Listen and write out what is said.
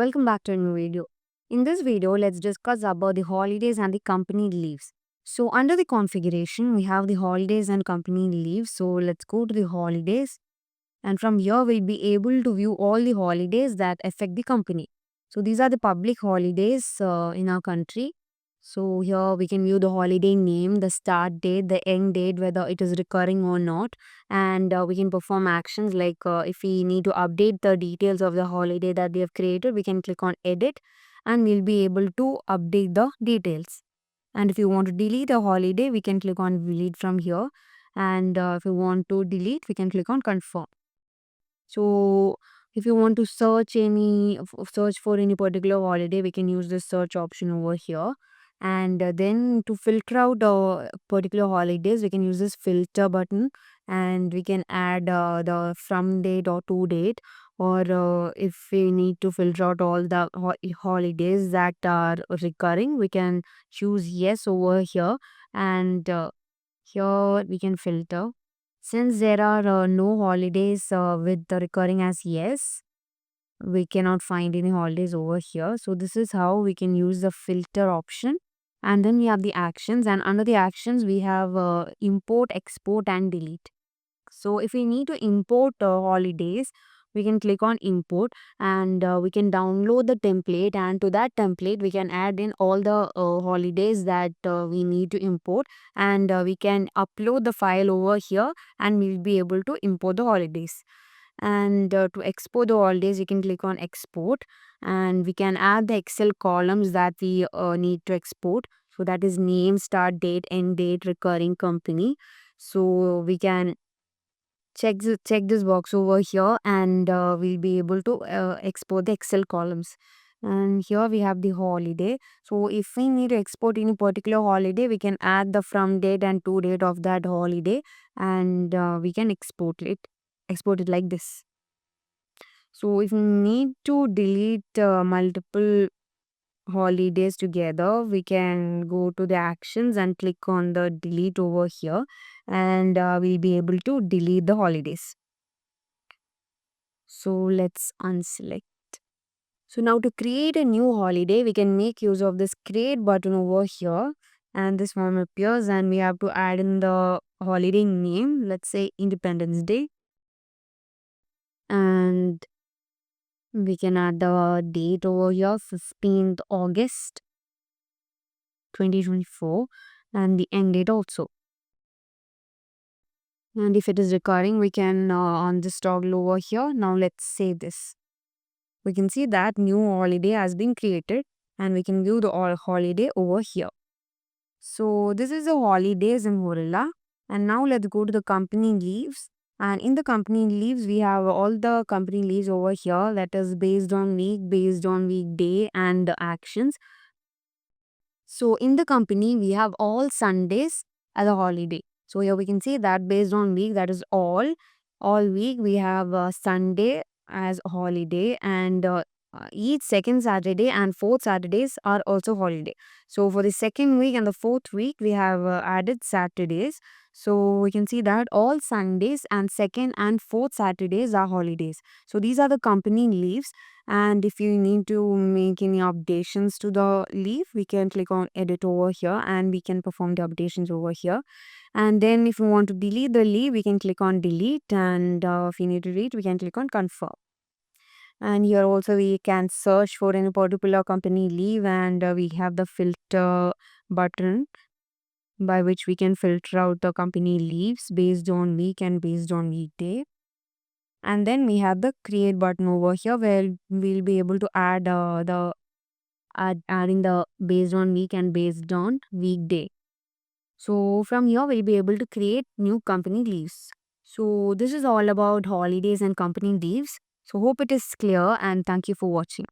welcome back to a new video. In this video, let's discuss about the holidays and the company leaves. So under the configuration, we have the holidays and company leaves. So let's go to the holidays, and from here we'll be able to view all the holidays that affect the company. So these are the public holidays in our country. So here we can view the holiday name, the start date, the end date, whether it is recurring or not, and we can perform actions like if we need to update the details of the holiday that we have created, we can click on edit, and we'll be able to update the details. And if you want to delete a holiday, we can click on delete from here, and if you want to delete, we can click on confirm. So if you want to search for any particular holiday, we can use the search option over here. And then to filter out particular holidays, we can use this filter button, and we can add the from date or to date. Or if we need to filter out all the holidays that are recurring, we can choose yes over here, and here we can filter. Since there are no holidays with the recurring as yes, we cannot find any holidays over here. So this is how we can use the filter option. And then we have the actions, and under the actions we have import, export and delete. So if we need to import holidays, we can click on import, and we can download the template, and to that template we can add in all the holidays that we need to import, and we can upload the file over here, and we'll be able to import the holidays. And to export the holidays, you can click on export, and we can add the Excel columns that we need to export. So that is name, start date, end date, recurring company. So we can check this box over here, and we'll be able to export the Excel columns. And here we have the holiday. So if we need to export any particular holiday, we can add the from date and to date of that holiday, and we can export it like this. So if we need to delete multiple holidays together, we can go to the actions and click on the delete over here, and we'll be able to delete the holidays. So let's unselect. So now to create a new holiday, we can make use of this create button over here, and this form appears, and we have to add in the holiday name, let's say Independence Day, and we can add the date over here, 15th August 2024, and the end date also. And if it is recurring, we can on this toggle over here. Now let's save this. We can see that new holiday has been created, and we can view the holiday over here. So this is the holidays in Horilla. And now let's go to the company leaves. And in the company leaves, we have all the company leaves over here, that is based on week, based on weekday, and the actions. So in the company, we have all Sundays as a holiday. So here we can see that based on week, that is all week we have Sunday as a holiday, and each second Saturday and fourth Saturdays are also holiday. So for the second week and the fourth week, we have added Saturdays. So we can see that all Sundays and second and fourth Saturdays are holidays. So these are the company leaves. And if you need to make any updations to the leave, we can click on edit over here, and we can perform the updations over here. And then if you want to delete the leave, we can click on delete, and if you need to delete, we can click on confirm. And here also we can search for any particular company leave, and we have the filter button by which we can filter out the company leaves based on week and based on weekday. And then we have the create button over here, where we'll be able to add adding the based on week and based on weekday. So from here we'll be able to create new company leaves. So this is all about holidays and company leaves. So hope it is clear, and thank you for watching.